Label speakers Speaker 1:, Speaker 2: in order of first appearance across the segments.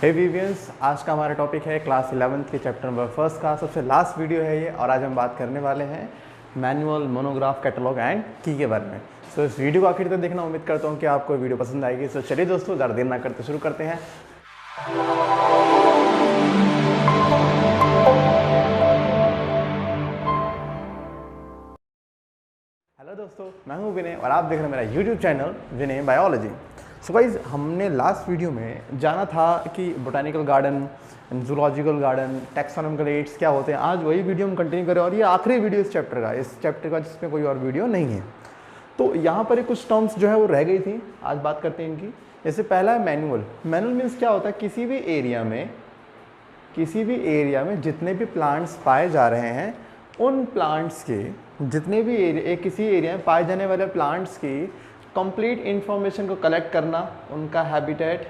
Speaker 1: हे वीवियंस, आज का हमारा टॉपिक है क्लास 11th के चैप्टर नंबर फर्स्ट का सबसे लास्ट वीडियो है ये। और आज हम बात करने वाले हैं मैनुअल, मोनोग्राफ, कैटलॉग एंड की के बारे में। सो इस वीडियो को आखिर तक देखना, उम्मीद करता हूँ कि आपको वीडियो पसंद आएगी। सो चलिए दोस्तों, ज़्यादा देर ना करते शुरू करते हैं। हेलो दोस्तों, मैं हूँ विनय और आप देख रहे हैं मेरा यूट्यूब चैनल विनय बायोलॉजी। सो गाइस, हमने लास्ट वीडियो में जाना था कि botanical garden, zoological garden, taxonomical aids क्या होते हैं। आज वही वीडियो हम कंटिन्यू करें और ये आखिरी वीडियो इस चैप्टर का जिसमें कोई और वीडियो नहीं है। तो यहाँ पर कुछ टर्म्स जो है वो रह गई थी, आज बात करते हैं इनकी। जैसे पहला है मैनुअल। मैनुअल मीन्स क्या होता है, किसी भी एरिया में जितने भी प्लांट्स पाए जा रहे हैं, उन प्लांट्स के जितने भी किसी एरिया में पाए जाने वाले प्लांट्स की कंप्लीट इंफॉर्मेशन को कलेक्ट करना, उनका हैबिटेट,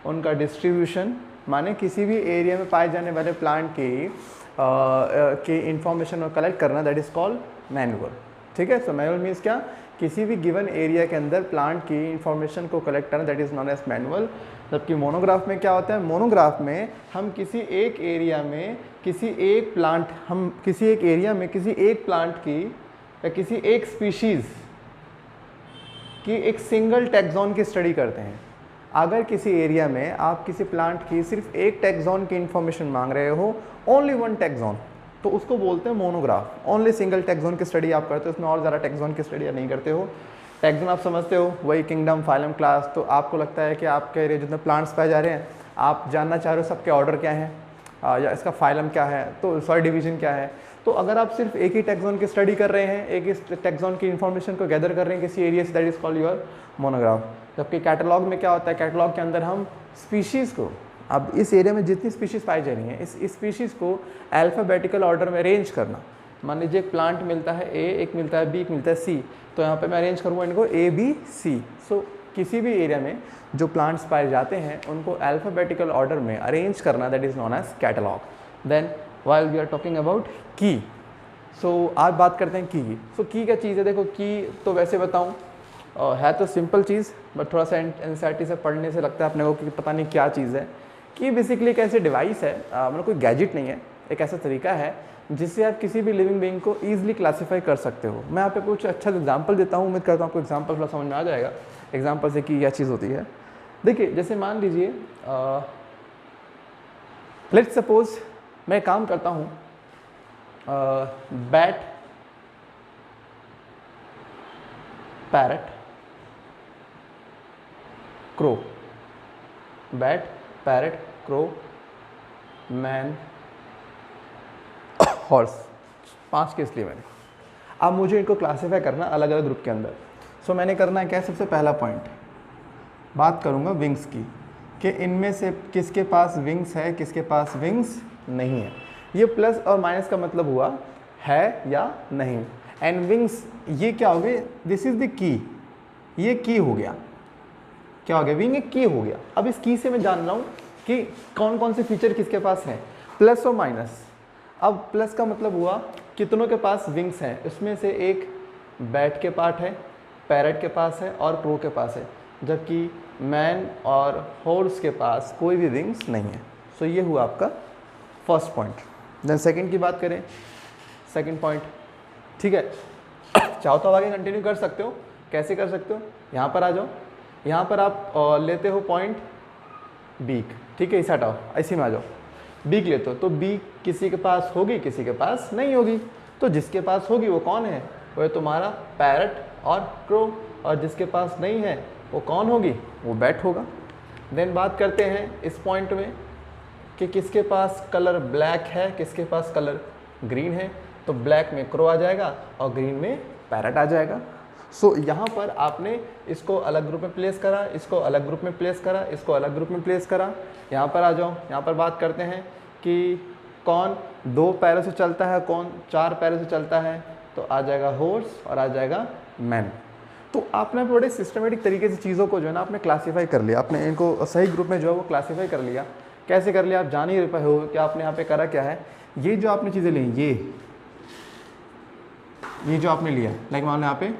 Speaker 1: उनका डिस्ट्रीब्यूशन, माने किसी भी एरिया में पाए जाने वाले प्लांट की इंफॉर्मेशन को कलेक्ट करना, दैट इज़ कॉल्ड मैनुअल। ठीक है। सो मैनुअल मीन्स क्या, किसी भी गिवन एरिया के अंदर प्लांट की इंफॉर्मेशन को कलेक्ट करना, that is known as manual. जबकि मोनोग्राफ में क्या होता है, मोनोग्राफ में हम किसी एक एरिया में किसी एक प्लांट की या किसी एक स्पीशीज़ की एक सिंगल टैक्सॉन की स्टडी करते हैं। अगर किसी एरिया में आप किसी प्लांट की सिर्फ एक टैक्सॉन की इंफॉर्मेशन मांग रहे हो, ओनली वन टैक्सॉन, तो उसको बोलते हैं मोनोग्राफ। ओनली सिंगल टैक्सॉन की स्टडी आप करते हो, उसमें और ज़्यादा टैक्सॉन की स्टडी नहीं करते हो। टैक्सॉन आप समझते हो, वही किंगडम, फाइलम, क्लास। तो आपको लगता है कि आपके एरिया जितने प्लांट्स पाए जा रहे हैं, आप जानना चाह रहे हो सबके ऑर्डर क्या है या इसका फाइलम क्या है, तो सॉरी डिवीजन क्या है। तो अगर आप सिर्फ एक ही टैक्सॉन की स्टडी कर रहे हैं, एक ही टैक्सॉन की इन्फॉर्मेशन को गैदर कर रहे हैं किसी एरिया से, that is called your monograph. जबकि कैटलॉग में क्या होता है, कैटलॉग के अंदर हम स्पीशीज़ को, अब इस एरिया में जितनी स्पीशीज़ पाई जा रही हैं, इस स्पीशीज़ को अल्फ़ाबेटिकल ऑर्डर में अरेंज करना। मान लीजिए एक प्लांट मिलता है ए, एक मिलता है बी, एक मिलता है सी, तो यहाँ पे मैं अरेंज करूँगा इनको ए बी सी। सो किसी भी एरिया में जो प्लांट्स पाए जाते हैं उनको अल्फ़ाबेटिकल ऑर्डर में अरेंज करना, that is known as catalogue. Then while we are talking about की, सो आज बात करते हैं की। सो की क्या चीज़ है, देखो की तो वैसे बताऊँ है तो सिंपल चीज़, बट थोड़ा सा एनसीईआरटी से पढ़ने से लगता है अपने को कि पता नहीं क्या चीज़ है। की बेसिकली एक ऐसी डिवाइस है, मतलब कोई गैजेट नहीं है, एक ऐसा तरीका है जिससे आप किसी भी लिविंग बीइंग को ईजिली क्लासीफाई कर सकते हो। मैं यहाँ पे कुछ अच्छा एग्जांपल देता हूँ, उम्मीद करता हूँ आपको एग्जांपल थोड़ा समझ में आ जाएगा। एग्जांपल से की क्या चीज़ होती है। देखिए, जैसे मान लीजिए लेट्स सपोज मैं काम करता हूँ bat, parrot, crow, bat, parrot, crow, man, horse. 5 case लिए मैंने। अब मुझे इनको क्लासीफाई करना अलग अलग ग्रुप के अंदर। सो मैंने करना है क्या, सबसे पहला पॉइंट बात करूँगा विंग्स की, कि इनमें से किसके पास विंग्स है, किसके पास विंग्स नहीं है। ये प्लस और माइनस का मतलब हुआ है या नहीं। एंड विंग्स ये क्या हो गए, दिस इज द की, ये की हो गया। क्या हो गया, विंग एक की हो गया। अब इस की से मैं जान रहा हूँ कि कौन कौन से फीचर किसके पास हैं, प्लस और माइनस। अब प्लस का मतलब हुआ कितनों के पास विंग्स हैं, इसमें से एक बैट के पार्ट है, पैरट के पास है और क्रो के पास है, जबकि मैन और हॉर्स के पास कोई भी विंग्स नहीं है। सो ये हुआ आपका फर्स्ट पॉइंट। देन सेकंड की बात करें, सेकंड पॉइंट, ठीक है। चाहो तो आगे कंटिन्यू कर सकते हो। कैसे कर सकते हो, यहाँ पर आ जाओ। यहाँ पर आप लेते हो पॉइंट बीक, ठीक है, इसे हटाओ, इसी में आ जाओ। बीक लेते हो तो बीक किसी के पास होगी, किसी के पास नहीं होगी। तो जिसके पास होगी वो कौन है, वो है तुम्हारा पैरट और क्रो, और जिसके पास नहीं है वो कौन होगी, वो बैट होगा। देन बात करते हैं इस पॉइंट में कि किसके पास कलर ब्लैक है, किसके पास कलर ग्रीन है। तो ब्लैक में क्रो आ जाएगा और ग्रीन में पैरट आ जाएगा। सो यहाँ पर आपने इसको अलग ग्रुप में प्लेस करा, इसको अलग ग्रुप में प्लेस करा, इसको अलग ग्रुप में प्लेस करा। यहाँ पर आ जाओ, यहाँ पर बात करते हैं कि कौन 2 पैरों से चलता है, कौन 4 पैरों से चलता है। तो आ जाएगा हॉर्स और आ जाएगा मैन। तो आपने बड़े सिस्टमेटिक तरीके से चीज़ों को जो है ना आपने क्लासीफाई कर लिया, आपने इनको सही ग्रुप में जो है वो क्लासीफाई कर लिया। कैसे कर लिया आप जान ही रहे हो कि आपने यहाँ पे करा क्या है। ये जो आपने चीज़ें ली, ये जो आपने लिया, लाइक मान लो यहाँ पे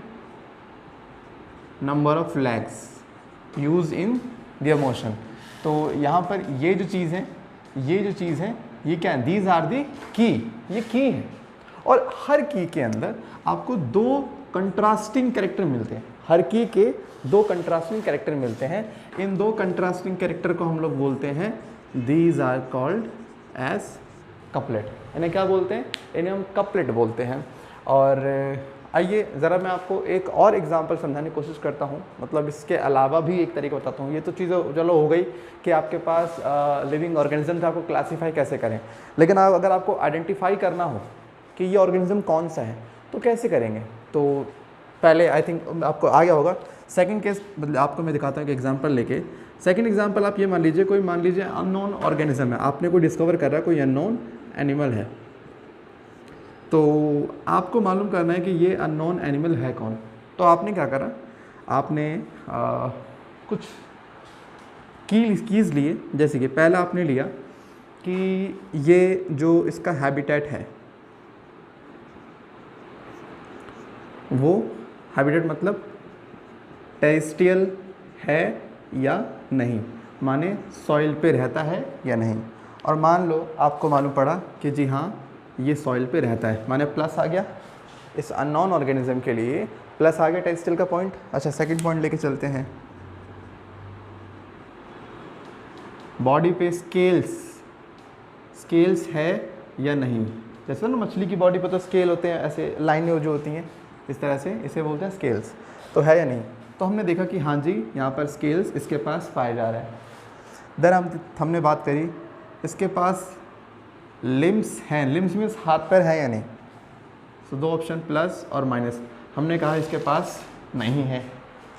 Speaker 1: number of legs use in their motion, तो यहाँ पर ये जो चीज़ है ये क्या है, दीज आर दी की, ये की है। और हर की के अंदर आपको दो कंट्रास्टिंग कैरेक्टर मिलते हैं, हर की के दो कंट्रास्टिंग कैरेक्टर मिलते हैं। इन दो कंट्रास्टिंग कैरेक्टर को हम लोग बोलते हैं these are called as couplet. इन्हें क्या बोलते हैं, इन्हें हम कपलेट बोलते हैं। और आइए ज़रा मैं आपको एक और एग्जांपल समझाने की कोशिश करता हूँ, मतलब इसके अलावा भी एक तरीका बताता हूँ। ये तो चीज़ें चलो हो गई कि आपके पास लिविंग ऑर्गेनिज्म था, आपको क्लासीफाई कैसे करें, लेकिन अगर आपको आइडेंटिफाई करना हो कि ये ऑर्गेनिज्म कौन सा है तो कैसे करेंगे। तो पहले आई थिंक आपको आ गया होगा। सेकंड केस आपको मैं दिखाता हूँ कि एग्जांपल लेके। सेकंड एग्जांपल आप ये मान लीजिए, कोई मान लीजिए अननोन ऑर्गेनिज्म है, आपने कोई डिस्कवर कर रहा है, कोई अननोन एनिमल है, तो आपको मालूम करना है कि ये अननोन एनिमल है कौन। तो आपने क्या करा, आपने कुछ कीज़ लिए, जैसे कि पहला आपने लिया कि ये जो इसका हैबिटेट है, वो हैबिटेट मतलब टेरेस्ट्रियल है या नहीं, माने सॉइल पे रहता है या नहीं। और मान लो आपको मालूम पड़ा कि जी हाँ ये सॉइल पे रहता है, माने प्लस आ गया इस अननोन ऑर्गेनिज्म के लिए, प्लस आ गया टेरेस्ट्रियल का पॉइंट। अच्छा, सेकंड पॉइंट लेके चलते हैं, बॉडी पे स्केल्स है या नहीं। जैसे ना मछली की बॉडी पे तो स्केल होते हैं, ऐसे लाइनें जो होती हैं इस तरह से, इसे बोलते हैं स्केल्स। तो है या नहीं, तो हमने देखा कि हाँ जी यहाँ पर स्केल्स इसके पास पाए जा रहे हैं। देन हमने बात करी इसके पास लिम्स हैं, लिम्स मीन्स हाथ पैर है या नहीं। सो दो ऑप्शन प्लस और माइनस, हमने कहा इसके पास नहीं है।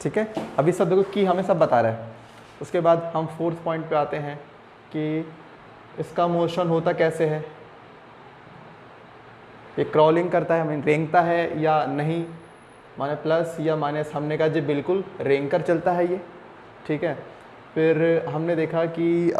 Speaker 1: ठीक है, अभी सब देखो कि हमें सब बता रहा है। उसके बाद हम फोर्थ पॉइंट पे आते हैं कि इसका मोशन होता कैसे है, ये क्रॉलिंग करता है, हमें रेंगता है या नहीं, माने प्लस या माइनस। हमने कहा जी बिल्कुल रेंग कर चलता है ये। ठीक है, फिर हमने देखा कि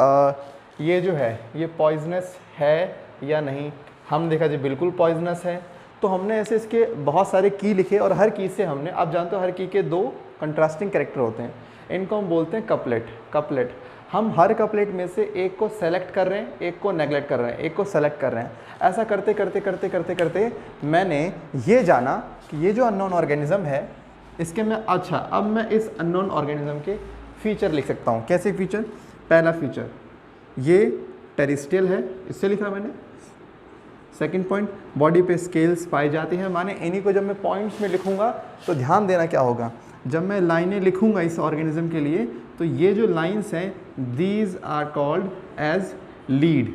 Speaker 1: ये जो है ये पॉइजनस है या नहीं, हम देखा जी बिल्कुल पॉइजनस है। तो हमने ऐसे इसके बहुत सारे की लिखे और हर की से हमने, आप जानते हो हर की के दो कंट्रास्टिंग कैरेक्टर होते हैं, इनको हम बोलते हैं कपलेट। हम हर कपलेट में से एक को सेलेक्ट कर रहे हैं, एक को नेगलेक्ट कर रहे हैं, एक को सेलेक्ट कर रहे हैं। ऐसा करते करते मैंने ये जाना कि ये जो अननोन ऑर्गेनिज्म है इसके मैं, अच्छा अब मैं इस अननोन ऑर्गेनिज्म के फीचर लिख सकता हूँ। कैसे फीचर, पहला फीचर ये टेरेस्ट्रियल है, इससे लिखा मैंने। सेकंड पॉइंट, बॉडी पे स्केल्स पाई जाती हैं, माने इन्हीं को जब मैं पॉइंट्स में लिखूंगा तो ध्यान देना क्या होगा, जब मैं लाइनें लिखूंगा इस ऑर्गेनिज्म के लिए तो ये जो लाइंस हैं these are called as lead.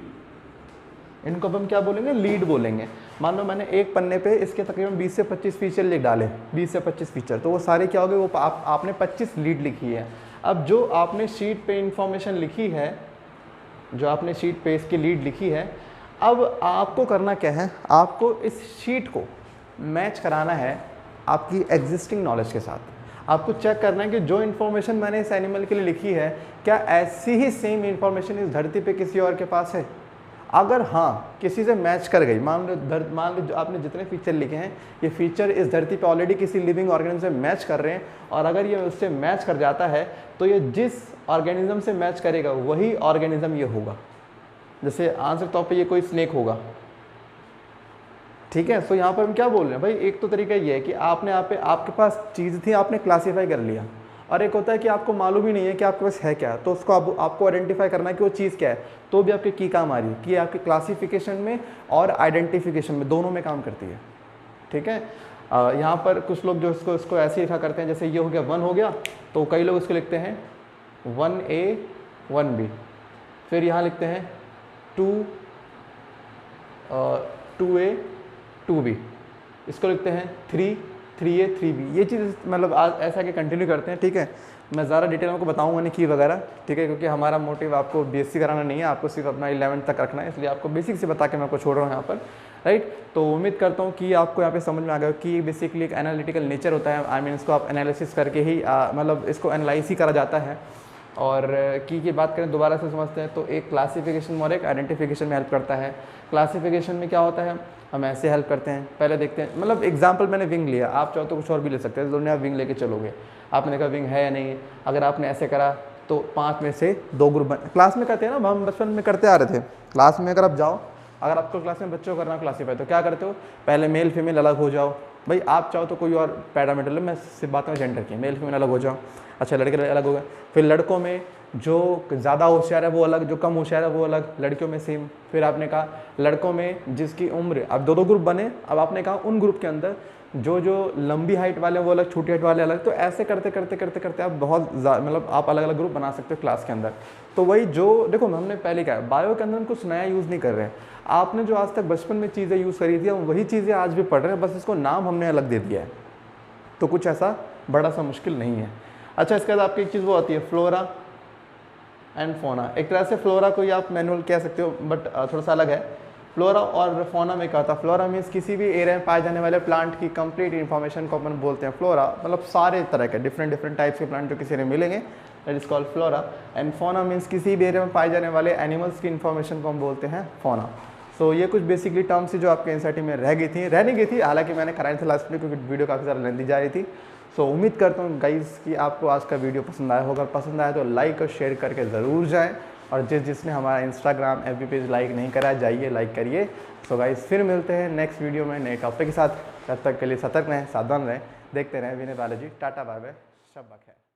Speaker 1: इनको अब हम क्या बोलेंगे, लीड बोलेंगे। मान लो मैंने एक पन्ने पे इसके तकरीबन 20 से 25 फीचर लिख डाले, 20 से 25 फीचर, तो वो सारे क्या हो गए, वो आपने 25 लीड लिखी है। अब जो आपने शीट पे इंफॉर्मेशन लिखी है, जो आपने शीट पे इसकी लीड लिखी है, अब आपको करना क्या है, आपको इस शीट को मैच कराना है आपकी एग्जिस्टिंग नॉलेज के साथ। आपको चेक करना है कि जो इन्फॉर्मेशन मैंने इस एनिमल के लिए लिखी है क्या ऐसी ही सेम इन्फॉर्मेशन इस धरती पे किसी और के पास है। अगर हाँ किसी से मैच कर गई, मान लो आपने जितने फीचर लिखे हैं ये फीचर इस धरती पे ऑलरेडी किसी लिविंग ऑर्गेनिज्म से मैच कर रहे हैं, और अगर ये उससे मैच कर जाता है तो ये जिस ऑर्गेनिज्म से मैच करेगा वही ऑर्गेनिज्म ये होगा। जैसे आंसर तौर पे ये कोई स्नेक होगा। ठीक है, सो यहाँ पर हम क्या बोल रहे हैं भाई, एक तो तरीका ये है कि आपके पास चीज़ थी, आपने क्लासीफाई कर लिया, और एक होता है कि आपको मालूम ही नहीं है कि आपके पास है क्या, तो उसको आपको आइडेंटिफाई करना है कि वो चीज़ क्या है, तो भी आपकी की काम आ रही है कि आपकी क्लासिफिकेशन में और आइडेंटिफिकेशन में दोनों में काम करती है। ठीक है, यहाँ पर कुछ लोग जो इसको ऐसे लिखा करते हैं, जैसे ये हो गया 1 हो गया, तो कई लोग इसको लिखते हैं 1A 1B, फिर यहाँ लिखते हैं 2A 2B, इसको लिखते हैं 3A 3B। ये चीज़ मतलब आज ऐसा कि कंटिन्यू करते हैं। ठीक है, मैं ज़्यादा डिटेल में आपको बताऊंगा नहीं की वगैरह। ठीक है, क्योंकि हमारा मोटिव आपको BSc कराना नहीं है, आपको सिर्फ अपना 11th तक रखना है, इसलिए आपको बेसिक से बता के मैं आपको छोड़ रहा हूँ यहाँ पर। राइट, तो उम्मीद करता हूँ कि आपको यहाँ पे समझ में आ गया कि बेसिकली एक एनालिटिकल नेचर होता है। आई मीन इसको आप एनालिसिस करके ही मतलब इसको एनालाइज ही करा जाता है। और की बात करें दोबारा से समझते हैं तो एक क्लासिफिकेशन और एक आइडेंटिफिकेशन में हेल्प करता है। क्लासिफिकेशन में क्या होता है, हम ऐसे हेल्प करते हैं, पहले देखते हैं, मतलब एग्जांपल मैंने विंग लिया, आप चाहो तो कुछ और भी ले सकते हैं। दोनों आप विंग लेके चलोगे, आपने देखा विंग है या नहीं, अगर आपने ऐसे करा तो 5 में से 2 ग्रुप बन, क्लास में करते हैं ना, हम बचपन में करते आ रहे थे। क्लास में अगर आप जाओ, अगर आपको क्लास में बच्चों को करना क्लासीफाई, तो क्या करते हो, पहले मेल फीमेल अलग हो जाओ। भाई आप चाहो तो कोई और पैरामीटर लो, मैं सिर्फ बात में जेंडर की, मेल फीमेल अलग हो जाओ। अच्छा, लड़के अलग हो गए। फिर लड़कों में जो ज़्यादा होशियार है वो अलग, जो कम होशियार है वो अलग, लड़कियों में सेम। फिर आपने कहा लड़कों में जिसकी उम्र, अब 2 ग्रुप बने। अब आपने कहा उन ग्रुप के अंदर जो लंबी हाइट वाले वो अलग, छोटी हाइट वाले अलग। तो ऐसे करते करते करते करते आप बहुत मतलब आप अलग अलग ग्रुप बना सकते हो क्लास के अंदर। तो वही जो देखो हमने पहले कहा, बायो के अंदर हम कुछ नया यूज़ नहीं कर रहे हैं। आपने जो आज तक बचपन में चीज़ें यूज़ करी थी, हम वही चीज़ें आज भी पढ़ रहे हैं, बस इसको नाम हमने अलग दे दिया है। तो कुछ ऐसा बड़ा सा मुश्किल नहीं है। अच्छा, इसके बाद आपकी एक चीज़ वो आती है फ्लोरा एंड फोना। एक तरह से फ्लोरा को ही आप मैनुअल कह सकते हो, बट थोड़ा सा अलग है। फ्लोरा और फोना में क्या होता है, फ्लोरा मीन्स किसी भी एरिया में पाए जाने वाले प्लांट की कंप्लीट इन्फॉर्मेशन को अपन बोलते हैं फ्लोरा, मतलब सारे तरह के डिफरेंट टाइप्स के प्लांट जो किसी एरिया में मिलेंगे, that is called flora. And fauna means किसी भी एरिया में पाए जाने वाले एनिमल्स की इन्फॉर्मेशन को हम बोलते हैं फोना। सो ये कुछ बेसिकली टर्म्स थी जो आपके एनसीईआरटी में रह नहीं गई थी, हालांकि मैंने कराई थी लास्ट में क्योंकि वीडियो काफ़ी ज़्यादा लेंदी जा रही थी। सो उम्मीद करता हूँ गाइस कि आपको आज का वीडियो पसंद आया होगा। पसंद आया तो लाइक और शेयर करके ज़रूर जाएं, और जिसने हमारा इंस्टाग्राम एफबी पेज लाइक नहीं करा, जाइए लाइक करिए। सो गाइस फिर मिलते हैं नेक्स्ट वीडियो में नए टॉपिक के साथ। तब तक के लिए सतर्क रहें, सावधान रहें, देखते रहें विनय बालाजी। टाटा बाय बाय, शब्बा खैर।